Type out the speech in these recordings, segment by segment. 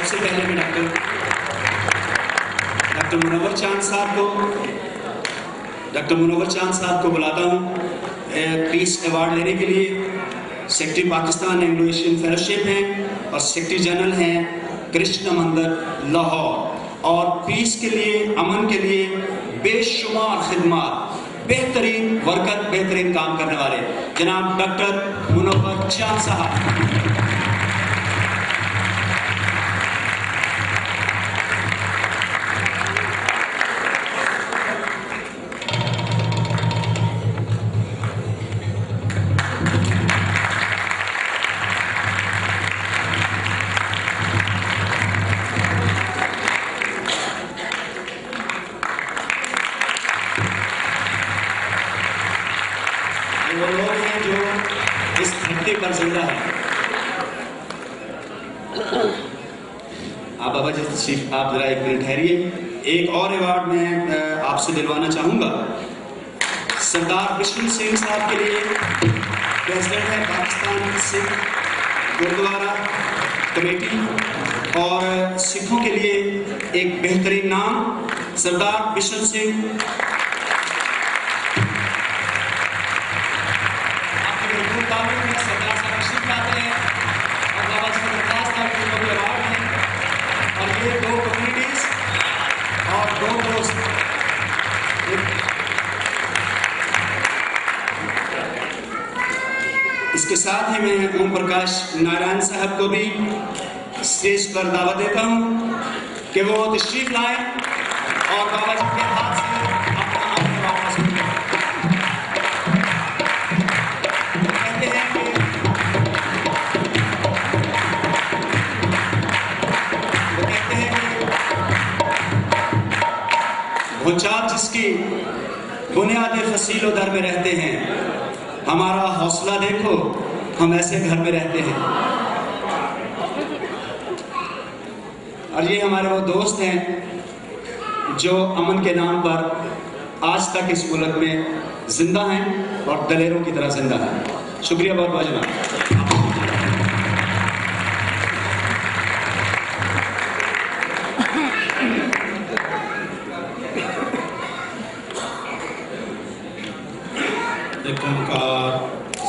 सबसे पहले मैं डॉक्टर मुनव्वर चांद साहब को बुलाता हूँ पीस अवार्ड लेने के लिए। Secretary Pakistan Anglo Asian fellowship हैं और सेक्रेटरी जनरल हैं कृष्ण मंदिर लाहौर, और पीस के लिए, अमन के लिए बेशुमार खिदमत, बेहतरीन वर्कर, बेहतरीन काम करने वाले जनाब डॉक्टर मुनव्वर चांद साहब। वो लोग हैं जो इस धरती पर जिंदा है। आप बाबा जी तशरीफ, आप जरा एक मिनट ठहरिए। एक और अवार्ड मैं आपसे दिलवाना चाहूँगा सरदार बिशन सिंह साहब के लिए, प्रेसिडेंट है पाकिस्तान सिख गुरुद्वारा कमेटी, और सिखों के लिए एक बेहतरीन नाम सरदार बिशन सिंह। इसके साथ ही मैं ओम प्रकाश नारायण साहब को भी स्टेज पर दावत देता हूं कि वो तशरीफ लाएं और बाबा जी के हाथ से अपना अमन वापस कहते हैं वो चार जिसकी बुनियादी फसीलो दर में रहते हैं, हमारा हौसला देखो, हम ऐसे घर में रहते हैं। और ये हमारे वो दोस्त हैं जो अमन के नाम पर आज तक इस मुल्क में जिंदा हैं और दलेरों की तरह जिंदा हैं। शुक्रिया बहुत बहुत जनाब।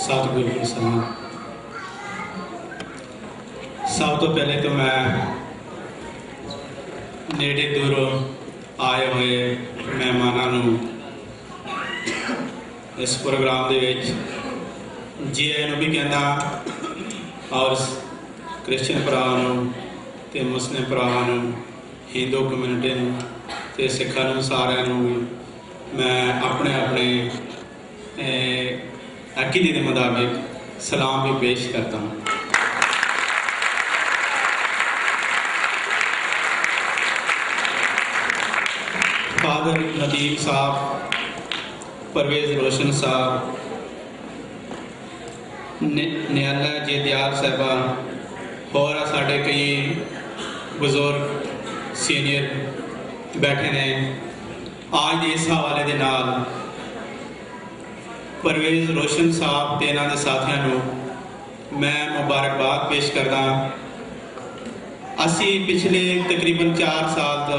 सतगुरु सलाम। सब तो पहले तो मैं नेड़े दूरों आए हुए मेहमानों इस प्रोग्राम दे विच जी आए भी कहना, और क्रिश्चियन भरावां ते मुस्लिम भरावां, हिंदू कम्यूनिटी ते सिखां सारिਆਂ ਨੂੰ मैं अपने अपने अकीदे के मुताबिक सलाम भी पेश करता हूँ। फादर नदीम साहब, परवेज रोशन साहब, नियाला जी दयाल साहबा, होर साढ़े कई बुजुर्ग सीनियर बैठे ने। आज इस हवाले के नाल परवेज रोशन साहब ते इन्हां दे साथियां नूं मैं मुबारकबाद पेश करदा। असी पिछले तकरीबन 4 साल तो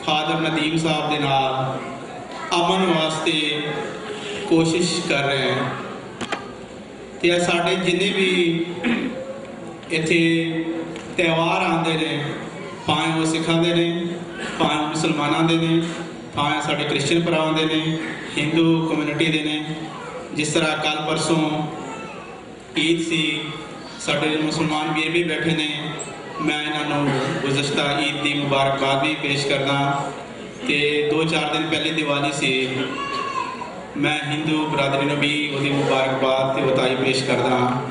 फादर नदीम साहब दे नाल अमन वास्ते कोशिश कर रहे हैं ते साडे जिन्ने भी इत्थे त्यौहार आते हैं, भावें वो सिखां दे ने, भावें मुसलमानां दे ने, भावें साडे क्रिश्चियन भरावां दे ने, हिंदू कम्यूनिटी दे ने। जिस तरह कल परसों ईद सी, साडे मुसलमान वीर भी बैठे ने, मैं इन्हों गुज़श्ता ईद की मुबारकबाद भी पेश करदा। तो 2-4 दिन पहले दिवाली सी, मैं हिंदू बरादरी नूं भी उहदी मुबारकबाद ते बधाई पेश करदा।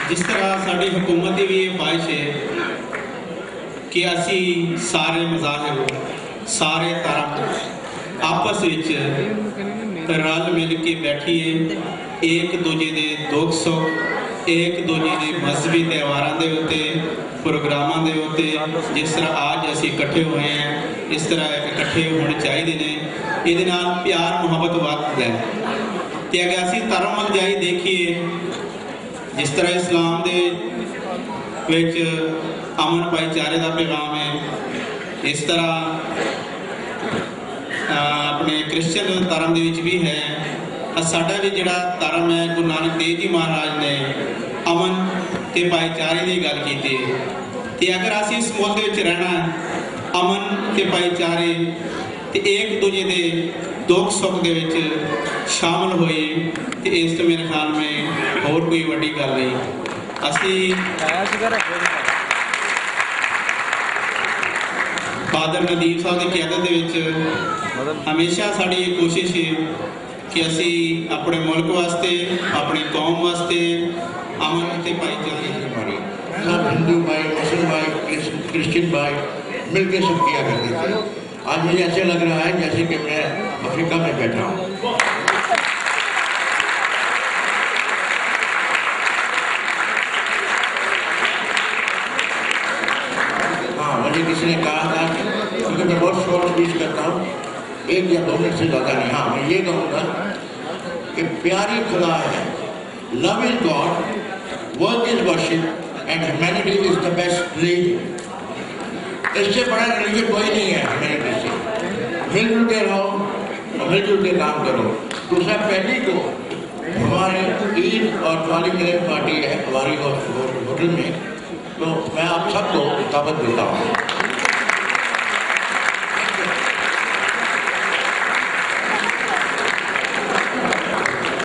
जिस तरह साडी हुकूमत की भी ये ख्वाहिश है कि असी सारे मज़ाहिब, सारे धर्म आपस विच रल मिल के बैठिए, एक दूजे के दुख सुख, एक दूजे के मजहबी त्यौहारों के उत्ते, प्रोग्रामों के उत्ते जिस तरह आज असी इकट्ठे हुए हैं, इस तरह इकट्ठे होने चाहिए ने। ये प्यार मुहब्बत वधदा है। ਤੇ ਅਗਰ ਅਸੀਂ ਧਰਮ ਵੱਲ ਜਾਈ ਦੇਖੀਏ, ਜਿਸ ਤਰ੍ਹਾਂ ਇਸਲਾਮ ਦੇ ਵਿੱਚ ਅਮਨ ਭਾਈਚਾਰੇ ਦਾ ਪੈਗਾਮ ਹੈ, ਇਸ ਤਰ੍ਹਾਂ ਆਪਣੇ ਕ੍ਰਿਸਚਨ ਧਰਮ ਦੇ ਵਿੱਚ ਵੀ ਹੈ। ਸਾਡਾ ਵੀ ਜਿਹੜਾ ਧਰਮ ਹੈ, ਗੁਰੂ ਨਾਨਕ ਦੇਵ ਜੀ ਮਹਾਰਾਜ ਨੇ ਅਮਨ ਤੇ ਭਾਈਚਾਰੇ ਦੀ ਗੱਲ ਕੀਤੀ ਹੈ। ਤੇ ਅਗਰ ਅਸੀਂ ਇਸ ਮੁਲਕ ਦੇ ਵਿੱਚ ਰਹਿਣਾ, ਅਮਨ ਤੇ ਭਾਈਚਾਰੇ ਤੇ ਇੱਕ ਦੂਜੇ ਦੇ ਦੁੱਖ ਸੁੱਖ ਦੇ ਵਿੱਚ ਸ਼ਾਮਲ ਹੋਏ, ਤੇ ਇਸ ਤੋਂ ਮੇਰੇ ਖਿਆਲ ਵਿੱਚ ਹੋਰ ਕੋਈ ਵੱਡੀ ਗੱਲ ਨਹੀਂ। ਅਸੀਂ ਫਾਦਰ ਨਦੀਮ ਸਾਹਿਬ ਦੀ ਕਿਆਦਤ ਦੇ ਵਿੱਚ ਹਮੇਸ਼ਾ ਸਾਡੀ ਇਹ ਕੋਸ਼ਿਸ਼ ਹੈ ਕਿ ਅਸੀਂ ਆਪਣੇ ਮੁਲਕ ਵਾਸਤੇ, ਆਪਣੀ ਕੌਮ ਵਾਸਤੇ अमन से भाईचारे हमारी सब हिंदू भाई, मुस्लिम भाई, क्रिश्चियन भाई मिलकर सब किया करते थे। आज मुझे ऐसे लग रहा है जैसे कि मैं अफ्रीका में बैठा हूँ। हाँ, मुझे किसी ने कहा था, क्योंकि मैं बहुत शॉर्ट स्पीच करता हूँ, 1 या 2 मिनट से ज़्यादा नहीं। हाँ, मैं ये कहूँगा कि प्यारी खुदा है, love is God, work is worship and humanity is the best religion. इससे बड़ा रिलीजन कोई नहीं है ह्यूमैनिटी से। मिलजुल के रहो और मिलजुल के काम करो। दूसरा, पहली को हमारे ईद और दिवाली की पार्टी है हमारी होटल में, तो मैं आप सबको दावत देता हूँ।